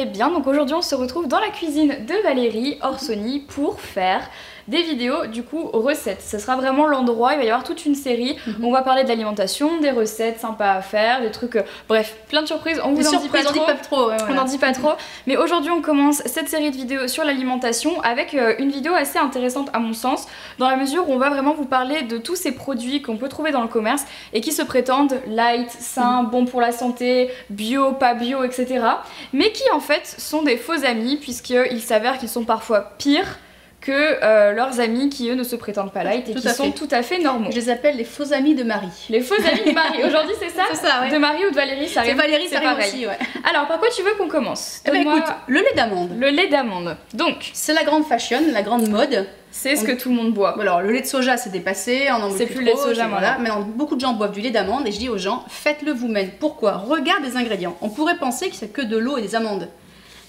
allez bien. Donc aujourd'hui on se retrouve dans la cuisine de Valérie Orsoni pour faire des vidéos du coup recettes. Ce sera vraiment l'endroit, il va y avoir toute une série où on va parler de l'alimentation, des recettes sympas à faire, des trucs, bref, plein de surprises. On vous en dit pas trop, on n'en dit pas trop. Mais aujourd'hui on commence cette série de vidéos sur l'alimentation avec une vidéo assez intéressante à mon sens, dans la mesure où on va vraiment vous parler de tous ces produits qu'on peut trouver dans le commerce et qui se prétendent light, sains, bons pour la santé, bio, pas bio, etc. Mais qui en fait sont des faux amis, puisqu'il s'avère qu'ils sont parfois pires que leurs amis qui eux ne se prétendent pas light et qui sont tout à fait normaux. Je les appelle les faux amis de Marie. Les faux amis de Marie. Aujourd'hui c'est ça, ouais. De Marie ou de Valérie, ça arrive. Valérie, ça arrive pareil. aussi, ouais. Alors par quoi tu veux qu'on commence? Eh ben, écoute, le lait d'amande. Le lait d'amande. Donc c'est la grande fashion, la grande mode. C'est ce que tout le monde boit. Alors le lait de soja c'est dépassé, on en veut c'est plus le lait de soja voilà. Maintenant beaucoup de gens boivent du lait d'amande et je dis aux gens faites-le vous-même. Pourquoi? Regarde les ingrédients. On pourrait penser que c'est que de l'eau et des amandes.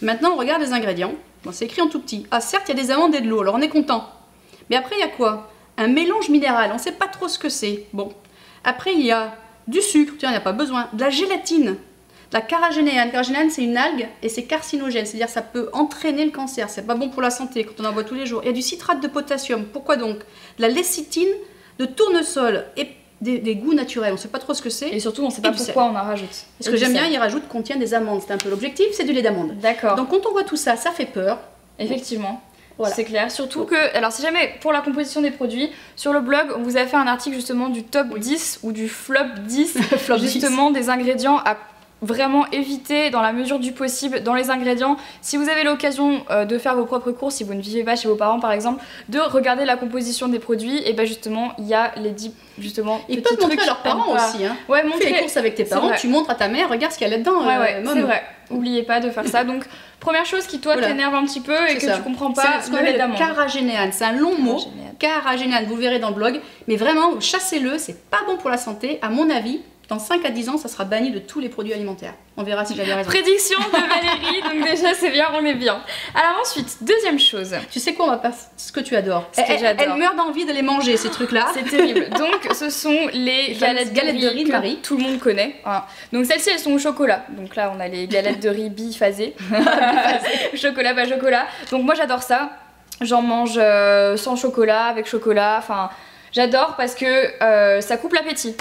Maintenant on regarde les ingrédients. Bon, c'est écrit en tout petit. Ah certes il y a des amandes et de l'eau, alors on est content. Mais après, il y a quoi? Un mélange minéral, on ne sait pas trop ce que c'est. Bon. Après, il y a du sucre, tiens, il n'y a pas besoin. De la gélatine, de la carragénéane. La carragénéane, c'est une algue et c'est carcinogène, c'est-à-dire ça peut entraîner le cancer. C'est pas bon pour la santé quand on en boit tous les jours. Il y a du citrate de potassium. Pourquoi donc? De la lécithine, de tournesol et des goûts naturels. On ne sait pas trop ce que c'est. Et surtout, on ne sait pas pourquoi on en rajoute. Ce que j'aime bien, il rajoute contient des amandes. C'est un peu l'objectif, c'est du lait d'amande. D'accord. Donc quand on voit tout ça, ça fait peur. Effectivement. Voilà. C'est clair, surtout que, alors si jamais pour la composition des produits, sur le blog on vous a fait un article justement du top 10 ou du flop 10, flop justement 10. Des ingrédients à vraiment éviter dans la mesure du possible dans les ingrédients. Si vous avez l'occasion de faire vos propres courses, si vous ne vivez pas chez vos parents par exemple, de regarder la composition des produits, et ben justement il y a les 10 justement ils peuvent montrer à leurs parents aussi hein. Ouais, montrer. Tu fais les courses avec tes parents, tu montres à ta mère, regarde ce qu'il y a là-dedans. Ouais, c'est vrai, oubliez pas de faire ça. Donc première chose qui toi t'énerve un petit peu et que tu comprends pas, c'est le lait d'amande. Carragénéane, c'est un long mot. Carragénéane, vous verrez dans le blog, mais vraiment chassez-le, c'est pas bon pour la santé à mon avis. Dans 5 à 10 ans, ça sera banni de tous les produits alimentaires. On verra si j'avais raison. Prédiction de Valérie, donc déjà c'est bien, on est bien. Alors ensuite, deuxième chose. Tu sais quoi, on va pas... ce que tu adores. Elle meurt d'envie de les manger, ces trucs-là. C'est terrible. Donc ce sont les galettes de riz de Marie. Tout le monde connaît. Donc celles-ci, elles sont au chocolat. Donc là, on a les galettes de riz biphasées. Chocolat, pas chocolat. Donc moi j'adore ça. J'en mange sans chocolat, avec chocolat. Enfin, j'adore parce que ça coupe l'appétit.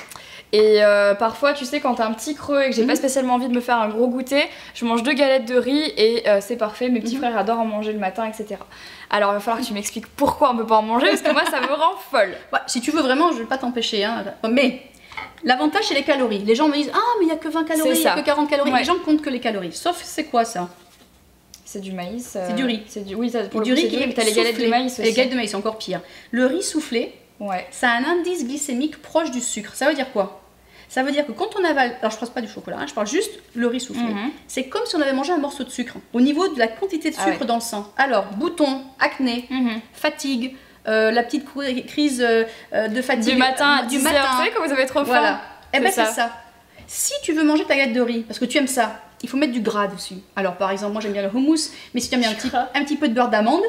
Et parfois tu sais quand t'as un petit creux et que j'ai pas spécialement envie de me faire un gros goûter, je mange 2 galettes de riz et c'est parfait, mes petits frères adorent en manger le matin, etc. Alors il va falloir que tu m'expliques pourquoi on peut pas en manger parce que moi ça me rend folle. Ouais, si tu veux vraiment je vais pas t'empêcher hein. Mais l'avantage c'est les calories. Les gens me disent ah mais il y a que 20 calories, il y a que 40 calories, les gens comptent que les calories. Sauf c'est quoi ça? C'est du maïs. C'est du riz. Oui, pour du riz, mais t'as les galettes de maïs aussi. Les galettes de maïs c'est encore pire. Le riz soufflé, ça a un indice glycémique proche du sucre. Ça veut dire quoi? Ça veut dire que quand on avale, alors je parle pas du chocolat, hein, je parle juste le riz soufflé. C'est comme si on avait mangé un morceau de sucre au niveau de la quantité de sucre dans le sang. Alors boutons, acné, fatigue, la petite crise de fatigue du matin à 10h, tu sais quand vous avez trop faim. Voilà. Et ben c'est ça. Si tu veux manger ta galette de riz parce que tu aimes ça, il faut mettre du gras dessus. Alors par exemple moi j'aime bien le houmous, mais si tu aimes bien un petit peu de beurre d'amande,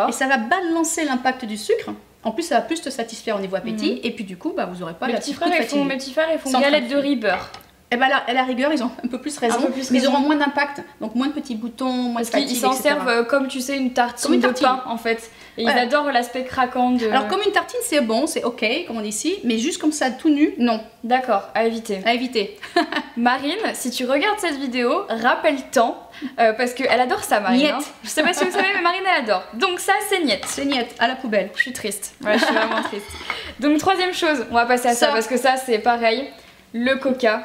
et ça va balancer l'impact du sucre. En plus, ça va plus te satisfaire au niveau appétit, et puis du coup, bah, vous aurez pas mes petits frères ils font galettes de riz beurre. Et bah là, à la rigueur, ils ont un peu plus raison, mais ils auront moins d'impact, donc moins de petits boutons, moins de fatigue, ils s'en servent comme tu sais une tartine de pain en fait. Et ils adorent l'aspect craquant de... Alors comme une tartine c'est bon, c'est ok, comme on dit ici, mais juste comme ça tout nu, non. D'accord, à éviter. À éviter. Marine, si tu regardes cette vidéo, rappelle-t'en, parce qu'elle adore ça Marine. Hein. Je sais pas si vous savez, mais Marine elle adore. Donc ça c'est niet. C'est niet, à la poubelle. Je suis triste, ouais, je suis vraiment triste. Donc troisième chose, on va passer à ça parce que ça c'est pareil, le coca.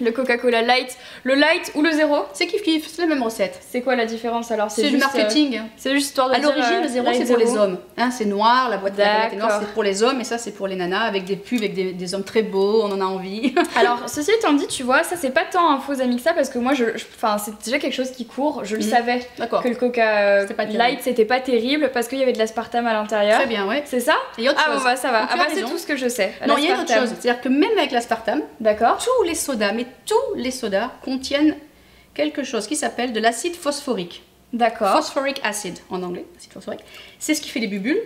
Le Coca-Cola Light, le light ou le zéro? C'est kiff-kiff, c'est la même recette. C'est quoi la différence alors? C'est du marketing. C'est juste histoire de dire... À l'origine, le zéro c'est pour les hommes. Hein, c'est noir, la boîte de la est noire, c'est pour les hommes et ça c'est pour les nanas avec des pubs, avec des hommes très beaux, on en a envie. Alors ceci étant dit, tu vois, ça c'est pas tant un faux ami que ça parce que moi, c'est déjà quelque chose qui court, je le savais que le Coca Light c'était pas terrible parce qu'il y avait de l'aspartame à l'intérieur. Très bien, ouais. C'est ça? Et autre chose. Bon bah ça va, c'est tout ce que je sais. Non, il y a une autre chose, c'est-à-dire que même avec l'aspartame, tous les sodas, mais tous les sodas contiennent quelque chose qui s'appelle de l'acide phosphorique. D'accord. Phosphoric acid en anglais, acide phosphorique. C'est ce qui fait les bulles.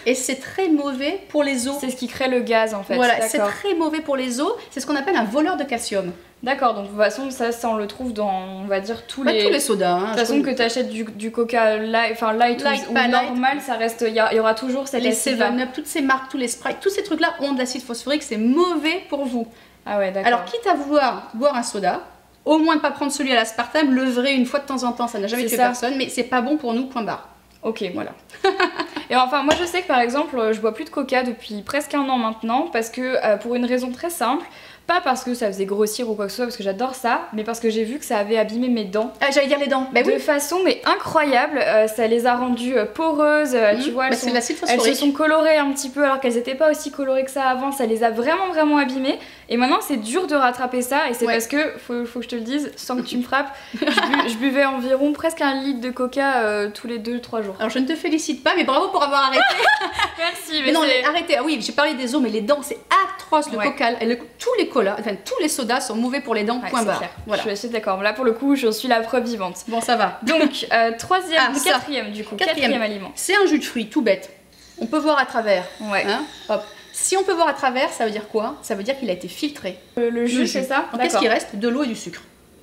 Et c'est très mauvais pour les os. C'est ce qui crée le gaz en fait. Voilà, c'est très mauvais pour les os. C'est ce qu'on appelle un voleur de calcium. D'accord, donc de toute façon, ça on le trouve dans, on va dire, tous les sodas. Hein, de toute façon, que tu achètes du Coca light ou normal, ça reste, il y aura toujours cet acide. Les 7-Up, toutes ces marques, tous les Sprite, tous ces trucs-là ont de l'acide phosphorique, c'est mauvais pour vous. Ah ouais, d'accord. Alors, quitte à vouloir boire un soda, au moins ne pas prendre celui à l'aspartame, le vrai une fois de temps en temps, ça n'a jamais tué personne, mais c'est pas bon pour nous, point barre. Ok, voilà. Et enfin, moi je sais que par exemple, je bois plus de Coca depuis presque 1 an maintenant, parce que pour une raison très simple. Pas parce que ça faisait grossir ou quoi que ce soit, parce que j'adore ça, mais parce que j'ai vu que ça avait abîmé mes dents. Ah, j'allais dire les dents. Bah, de façon mais incroyable, ça les a rendues poreuses, tu vois, elles se sont colorées un petit peu alors qu'elles n'étaient pas aussi colorées que ça avant, ça les a vraiment abîmées. Et maintenant c'est dur de rattraper ça, et c'est parce que, faut que je te le dise, sans que tu me frappes, je buvais environ presque 1 litre de Coca tous les 2-3 jours. Alors je ne te félicite pas, mais bravo pour avoir arrêté. Merci. Mais non, arrêtez. Ah oui, j'ai parlé des os, mais les dents c'est atroce, le Coca, tous les colas, enfin tous les sodas sont mauvais pour les dents, point barre. Voilà. Je suis d'accord, là pour le coup je suis la preuve vivante. Bon, ça va. Donc quatrième du coup, quatrième aliment. C'est un jus de fruits tout bête, on peut voir à travers. Ouais. Hein, hop. Si on peut voir à travers, ça veut dire quoi? Ça veut dire qu'il a été filtré. Le jus, c'est ça? Qu'est-ce qui reste? De l'eau et du sucre,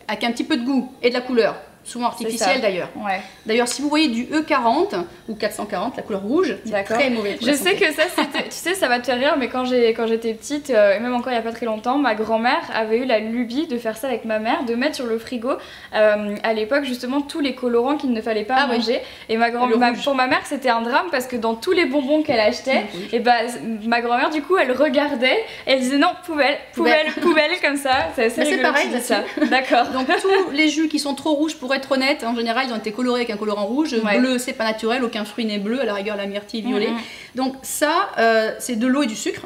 avec un petit peu de goût et de la couleur. Souvent artificielle d'ailleurs. Ouais. D'ailleurs, si vous voyez du E40 ou 440, la couleur rouge, c'est très mauvais. Je sais que ça, tu sais, ça va te faire rire, mais quand j'étais petite, et même encore il n'y a pas très longtemps, ma grand-mère avait eu la lubie de faire ça avec ma mère, de mettre sur le frigo, à l'époque justement, tous les colorants qu'il ne fallait pas manger. Et pour ma mère, c'était un drame parce que dans tous les bonbons qu'elle achetait, et ma grand-mère, du coup, elle regardait, elle disait non, poubelle, comme ça. C'est pareil, ça. D'accord. Donc tous les jus qui sont trop rouges, pour être honnête, en général, ils ont été colorés avec un colorant rouge. Bleu, c'est pas naturel, aucun fruit n'est bleu, à la rigueur, la myrtille violet. Donc ça, c'est de l'eau et du sucre.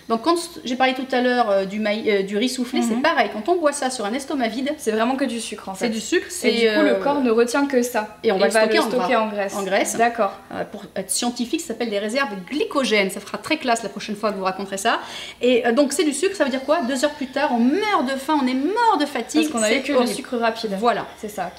Donc quand j'ai parlé tout à l'heure du riz soufflé, c'est pareil. Quand on boit ça sur un estomac vide, c'est vraiment que du sucre en fait. C'est du sucre. Et du coup, le corps ne retient que ça. Et on va le stocker en graisse. En graisse. D'accord. Pour être scientifique, ça s'appelle des réserves glycogènes. Ça fera très classe la prochaine fois que vous raconterez ça. Et donc c'est du sucre, ça veut dire quoi? 2 heures plus tard, on meurt de faim, on est mort de fatigue. Parce qu'on avait que le sucre rapide. Voilà. C'est ça.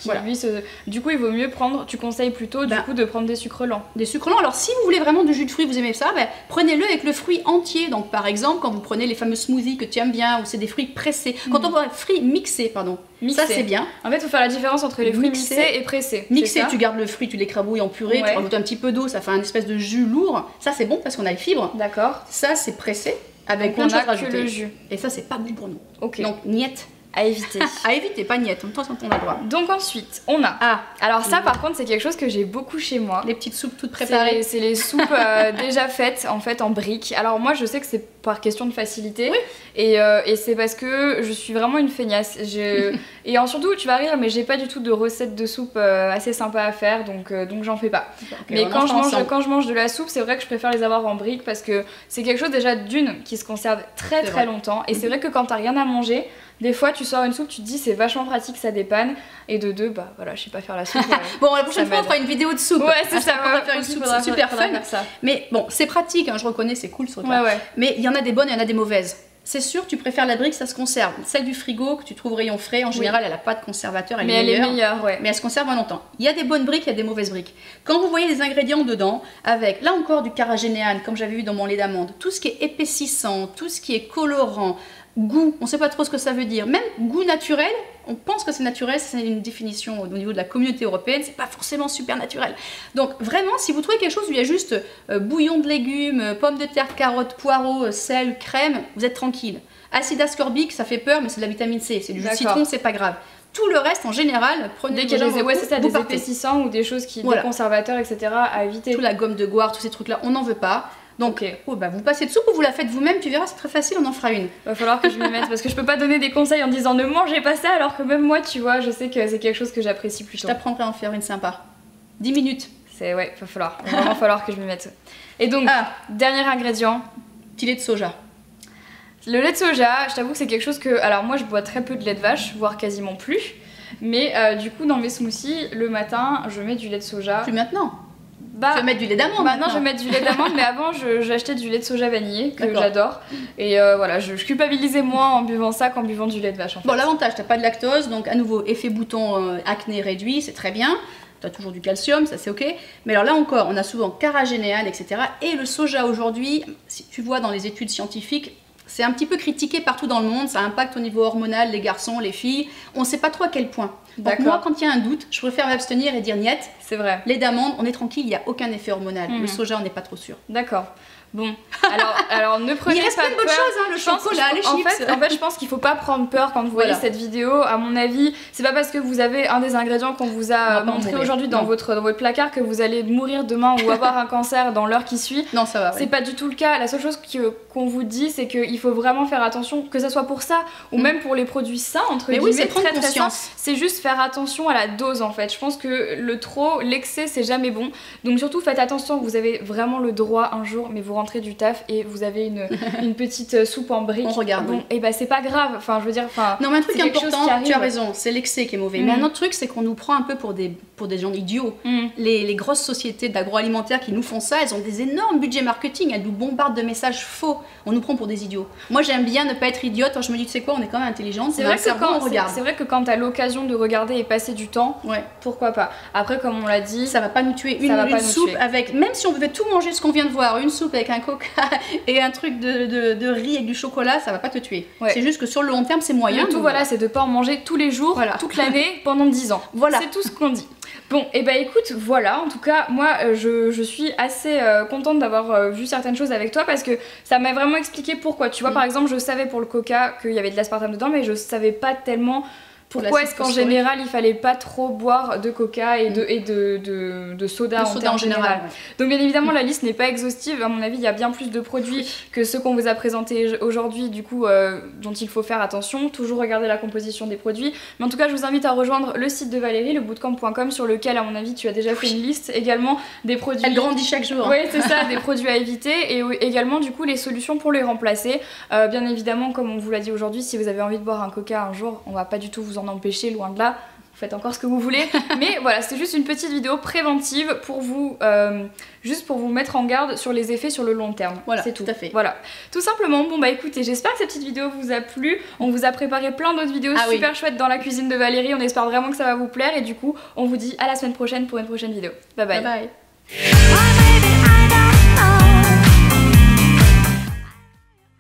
Du coup, il vaut mieux prendre, tu conseilles plutôt du coup de prendre des sucres lents. Des sucres lents. Alors si vous voulez vraiment du jus de fruits, vous aimez ça, prenez-le avec le fruit entier. Donc par exemple, quand vous prenez les fameux smoothies que tu aimes bien, ou c'est des fruits pressés. Quand on voit fruits mixés, pardon. Ça c'est bien. En fait, il faut faire la différence entre les fruits mixés et pressés. Mixés, tu gardes le fruit, tu l'écrabouilles en purée, tu rajoutes un petit peu d'eau, ça fait un espèce de jus lourd. Ça c'est bon parce qu'on a les fibres. D'accord. Ça c'est pressé avec plein de choses rajoutées. Le jus. Et ça c'est pas bon pour nous. Ok. Donc niette. À éviter. À éviter, pas niette. En même temps, on a le droit. Donc ensuite, on a. Alors ça, par contre, c'est quelque chose que j'ai beaucoup chez moi. Les petites soupes toutes préparées. C'est les soupes déjà faites, en fait, en briques. Alors moi, je sais que c'est par question de facilité. Oui. Et c'est parce que je suis vraiment une feignasse. Et surtout, tu vas rire, mais j'ai pas du tout de recette de soupe assez sympa à faire, donc j'en fais pas. Okay, mais quand je mange de la soupe, c'est vrai que je préfère les avoir en briques parce que c'est quelque chose déjà qui se conserve très longtemps. Et c'est vrai que quand t'as rien à manger, des fois, tu sors une soupe, tu te dis c'est vachement pratique, ça dépanne. Et de deux, bah voilà, je sais pas faire la soupe. Bon, la prochaine fois, on fera une vidéo de soupe. Ouais, c'est ça. On va faire une soupe super fun. Mais bon, c'est pratique, je reconnais, c'est cool ce truc-là. Mais il y en a des bonnes et il y en a des mauvaises. C'est sûr, tu préfères la brique, ça se conserve. Celle du frigo que tu trouves rayon frais, en général, elle n'a pas de conservateur, elle est meilleure. Mais elle se conserve longtemps. Il y a des bonnes briques, il y a des mauvaises briques. Quand vous voyez les ingrédients dedans, avec là encore du carragénéane, comme j'avais vu dans mon lait d'amande, tout ce qui est épaississant, tout ce qui est colorant, goût, on ne sait pas trop ce que ça veut dire. Même goût naturel, on pense que c'est naturel, c'est une définition au niveau de la communauté européenne, c'est pas forcément super naturel. Donc vraiment, si vous trouvez quelque chose où il y a juste bouillon de légumes, pommes de terre, carottes, poireaux, sel, crème, vous êtes tranquille. Acide ascorbique, ça fait peur, mais c'est de la vitamine C, c'est du jus de citron, c'est pas grave. Tout le reste, en général, prenez des épaississants ou des choses des conservateurs, etc. à éviter. Tout la gomme de goire, tous ces trucs-là, on n'en veut pas. Donc, vous passez de soupe ou vous la faites vous-même, tu verras, c'est très facile, on en fera une. Va falloir que je m'y mette parce que je peux pas donner des conseils en disant ne mangez pas ça alors que même moi, tu vois, je sais que c'est quelque chose que j'apprécie plutôt. Je t'apprendrai à en faire une sympa. 10 minutes. Va vraiment falloir que je m'y mette. Et donc, dernier ingrédient. Petit lait de soja. Le lait de soja, je t'avoue que c'est quelque chose que... Alors moi, je bois très peu de lait de vache, voire quasiment plus. Mais du coup, dans mes smoothies, le matin, je mets du lait de soja. Plus maintenant. Tu vas mettre du lait d'amande. Maintenant, je vais mettre du lait d'amande, mais avant, j'achetais du lait de soja vanillé que j'adore. Et voilà, je culpabilisais moins en buvant ça qu'en buvant du lait de vache. En fait. Bon, l'avantage, t'as pas de lactose, donc à nouveau, effet bouton acné réduit, c'est très bien. tu as toujours du calcium, ça c'est ok. Mais alors là encore, on a souvent carragénéane, etc. Et le soja aujourd'hui, si tu vois dans les études scientifiques, c'est un petit peu critiqué partout dans le monde, ça impacte au niveau hormonal les garçons, les filles. On ne sait pas trop à quel point. Donc moi, quand il y a un doute, je préfère m'abstenir et dire niet. C'est vrai. Lait d'amande, on est tranquille, il n'y a aucun effet hormonal. Le soja, on n'est pas trop sûr. D'accord. Bon, alors ne prenez il reste pas plein de bonnes peur. choses, hein, le chocolat, les chips. En fait, je pense qu'il faut pas prendre peur quand vous voyez cette vidéo. À mon avis, c'est pas parce que vous avez un des ingrédients qu'on vous a montré aujourd'hui dans votre placard que vous allez mourir demain ou avoir un cancer dans l'heure qui suit. Non, ça va. C'est pas du tout le cas. La seule chose qu'on vous dit, c'est qu'il faut vraiment faire attention, que ça soit pour ça ou même pour les produits sains, entre guillemets, c'est prendre conscience. C'est juste faire attention à la dose en fait. Je pense que l'excès, c'est jamais bon. Donc surtout, faites attention. Vous avez vraiment le droit un jour, mais vous rentrez du taf et vous avez une petite soupe en brique. On regarde. Bon, et bah c'est pas grave. Enfin, je veux dire. Non, mais un truc important, tu as raison, c'est l'excès qui est mauvais. Mais un autre truc, c'est qu'on nous prend un peu pour des gens idiots. Les grosses sociétés d'agroalimentaire qui nous font ça, elles ont des énormes budgets marketing, elles nous bombardent de messages faux. On nous prend pour des idiots. Moi, j'aime bien ne pas être idiote. Je me dis, tu sais quoi, on est quand même intelligente. C'est vrai que quand t'as l'occasion de regarder et passer du temps, pourquoi pas. Après, comme on l'a dit, ça va pas nous tuer. Une soupe avec, même si on devait tout manger ce qu'on vient de voir, une soupe avec un coca et un truc de riz avec du chocolat, ça va pas te tuer. C'est juste que sur le long terme, c'est moyen. Le tout, voilà, c'est de pas en manger tous les jours, toute l'année, pendant 10 ans. Voilà. C'est tout ce qu'on dit. Bon, et bah écoute, voilà, en tout cas, moi, je suis assez contente d'avoir vu certaines choses avec toi parce que ça m'a vraiment expliqué pourquoi. Tu vois, par exemple, je savais pour le coca qu'il y avait de l'aspartame dedans, mais je savais pas tellement pourquoi est-ce qu'en général il fallait pas trop boire de coca et de soda en général. Donc bien évidemment la liste n'est pas exhaustive, à mon avis il y a bien plus de produits que ceux qu'on vous a présentés aujourd'hui, du coup dont il faut faire attention, toujours regarder la composition des produits. Mais en tout cas je vous invite à rejoindre le site de Valérie, le bootcamp.com, sur lequel à mon avis tu as déjà fait une liste également des produits. Elle grandit chaque jour. Oui c'est ça, des produits à éviter et également du coup les solutions pour les remplacer. Bien évidemment comme on vous l'a dit aujourd'hui, si vous avez envie de boire un coca un jour, on va pas du tout vous en empêcher, loin de là, vous faites encore ce que vous voulez. Mais voilà, c'est juste une petite vidéo préventive pour vous, juste pour vous mettre en garde sur les effets sur le long terme. Voilà, c'est tout. Tout à fait. Voilà, tout simplement. Bon bah écoutez, j'espère que cette petite vidéo vous a plu. On vous a préparé plein d'autres vidéos super chouettes dans la cuisine de Valérie. On espère vraiment que ça va vous plaire et du coup, on vous dit à la semaine prochaine pour une prochaine vidéo. Bye bye. Bye bye.